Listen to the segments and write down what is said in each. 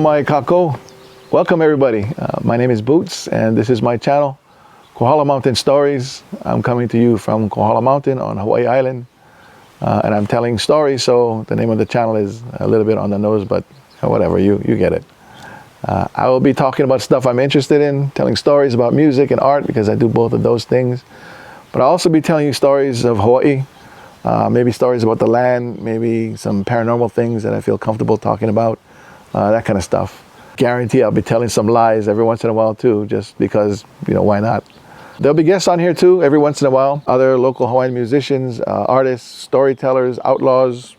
mai kako. Welcome everybody. My name is Boots and this is my channel, Kohala Mountain Stories. I'm coming to you from Kohala Mountain on Hawaii Island. And I'm telling stories, so the name of the channel is a little bit on the nose, but whatever, you get it. I will be talking about stuff I'm interested in, telling stories about music and art because I do both of those things. But I'll also be telling you stories of Hawaii, maybe stories about the land, maybe some paranormal things that I feel comfortable talking about, that kind of stuff. Guarantee I'll be telling some lies every once in a while too, just because, why not? There'll be guests on here too, every once in a while. Other local Hawaiian musicians, artists, storytellers, outlaws,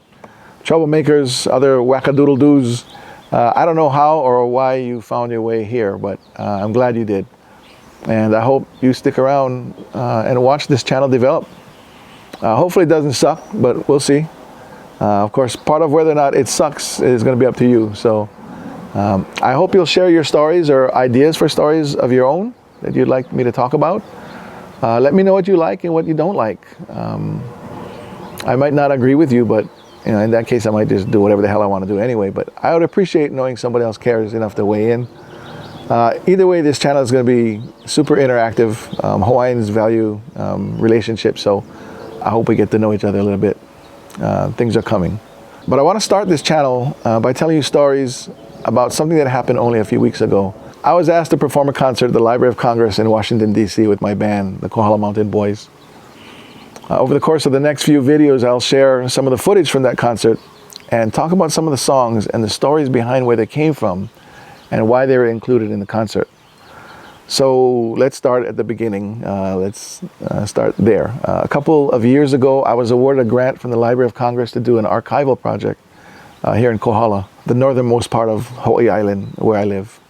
troublemakers, other wackadoodle-doos. I don't know how or why you found your way here, but I'm glad you did. And I hope you stick around and watch this channel develop. Hopefully it doesn't suck, but we'll see. Of course, part of whether or not it sucks is going to be up to you. So I hope you'll share your stories or ideas for stories of your own that you'd like me to talk about. Let me know what you like and what you don't like. I might not agree with you, but in that case, I might just do whatever the hell I want to do anyway. But I would appreciate knowing somebody else cares enough to weigh in. Either way, this channel is going to be super interactive. Hawaiians value relationships, so I hope we get to know each other a little bit. Things are coming. But I want to start this channel by telling you stories about something that happened only a few weeks ago. I was asked to perform a concert at the Library of Congress in Washington, D.C. with my band, the Kohala Mountain Boys. Over the course of the next few videos, I'll share some of the footage from that concert and talk about some of the songs and the stories behind where they came from and why they were included in the concert. So let's start at the beginning. Let's start there. A couple of years ago, I was awarded a grant from the Library of Congress to do an archival project here in Kohala, the northernmost part of Hawaii Island, where I live.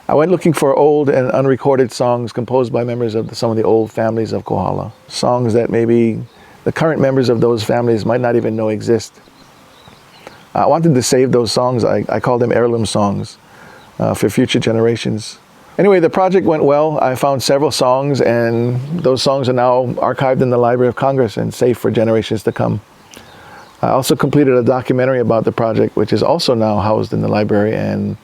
I went looking for old and unrecorded songs composed by members of some of the old families of Kohala. Songs that maybe the current members of those families might not even know exist. I wanted to save those songs. I call them heirloom songs for future generations. Anyway, the project went well. I found several songs, and those songs are now archived in the Library of Congress and safe for generations to come. I also completed a documentary about the project, which is also now housed in the library and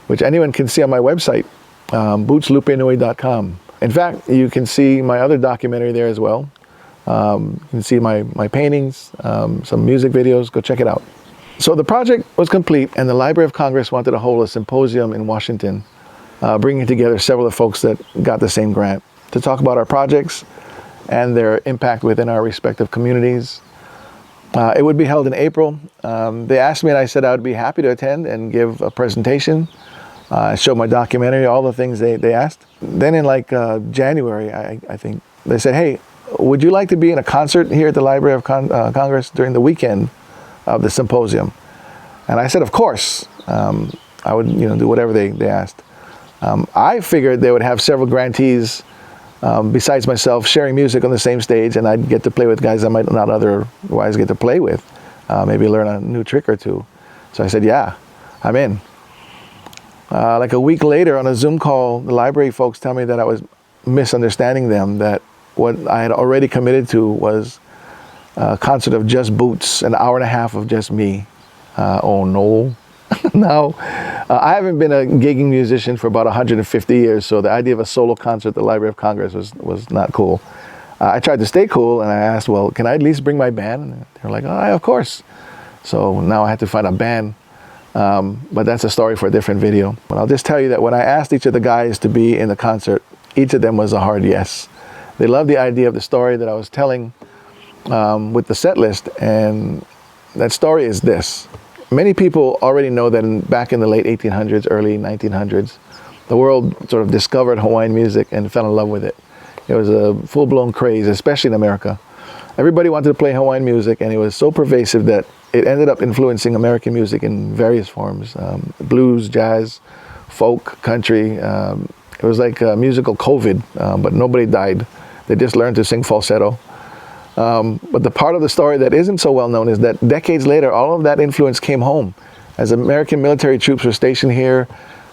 which anyone can see on my website, bootslupenui.com. In fact, you can see my other documentary there as well. You can see my paintings, some music videos. Go check it out. So the project was complete, and the Library of Congress wanted to hold a symposium in Washington, bringing together several of the folks that got the same grant to talk about our projects and their impact within our respective communities. It would be held in April. They asked me, and I said I would be happy to attend and give a presentation, show my documentary, all the things they asked. Then in January, I think, they said, hey, would you like to be in a concert here at the Library of Congress during the weekend of the symposium? And I said, of course. I would do whatever they asked. I figured they would have several grantees besides myself sharing music on the same stage, and I'd get to play with guys I might not otherwise get to play with, maybe learn a new trick or two. So I said, yeah, I'm in. Like a week later on a Zoom call, the library folks tell me that I was misunderstanding them, that what I had already committed to was a concert of just Boots, an hour and a half of just me. Oh no. Now, I haven't been a gigging musician for about 150 years, so the idea of a solo concert at the Library of Congress was not cool. I tried to stay cool, and I asked, well, can I at least bring my band? And they're like, oh, of course. So now I had to find a band, but that's a story for a different video. But I'll just tell you that when I asked each of the guys to be in the concert, each of them was a hard yes. They loved the idea of the story that I was telling with the set list, and that story is this. Many people already know that back in the late 1800s, early 1900s, the world sort of discovered Hawaiian music and fell in love with it. It was a full-blown craze, especially in America. Everybody wanted to play Hawaiian music, and it was so pervasive that it ended up influencing American music in various forms. Blues, jazz, folk, country. It was like a musical COVID, but nobody died. They just learned to sing falsetto. But the part of the story that isn't so well known is that decades later, all of that influence came home. As American military troops were stationed here,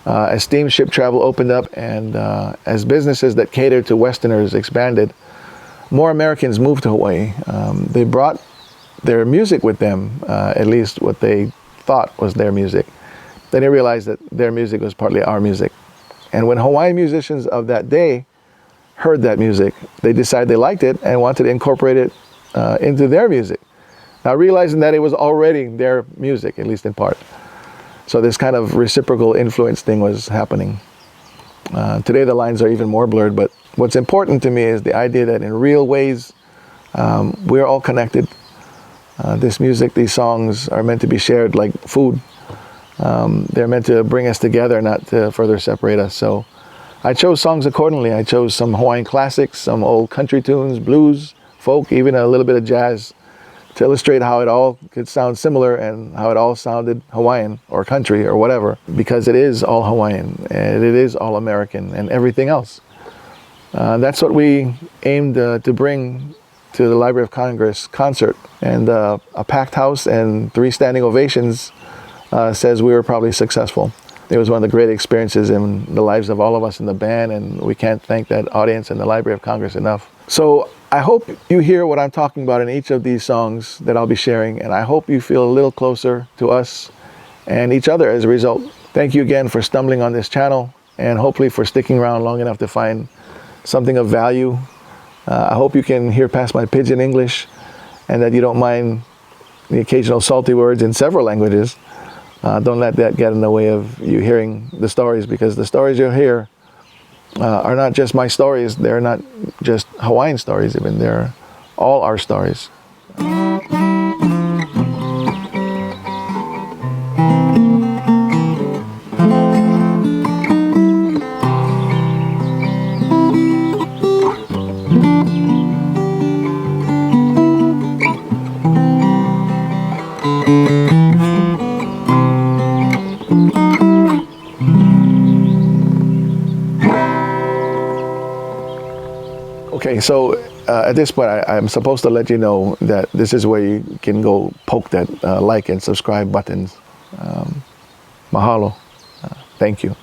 as steamship travel opened up, and as businesses that catered to Westerners expanded, more Americans moved to Hawaii. They brought their music with them, at least what they thought was their music. they didn't realize that their music was partly our music. And when Hawaiian musicians of that day heard that music, they decided they liked it and wanted to incorporate it into their music. Now realizing that it was already their music, at least in part. So this kind of reciprocal influence thing was happening. Today the lines are even more blurred, but what's important to me is the idea that in real ways, we're all connected. This music, these songs are meant to be shared like food. They're meant to bring us together, not to further separate us. So I chose songs accordingly. I chose some Hawaiian classics, some old country tunes, blues, folk, even a little bit of jazz, to illustrate how it all could sound similar and how it all sounded Hawaiian or country or whatever, because it is all Hawaiian and it is all American and everything else. That's what we aimed to bring to the Library of Congress concert. And a packed house and 3 standing ovations says we were probably successful. It was one of the great experiences in the lives of all of us in the band, and we can't thank that audience and the Library of Congress enough. So I hope you hear what I'm talking about in each of these songs that I'll be sharing, and I hope you feel a little closer to us and each other as a result. Thank you again for stumbling on this channel, and hopefully for sticking around long enough to find something of value. I hope you can hear past my pidgin English, and that you don't mind the occasional salty words in several languages. Don't let that get in the way of you hearing the stories, because the stories you'll hear are not just my stories. They're not just Hawaiian stories even. They're all our stories. Okay, so at this point, I'm supposed to let you know that this is where you can go poke that like and subscribe buttons. Mahalo. Thank you.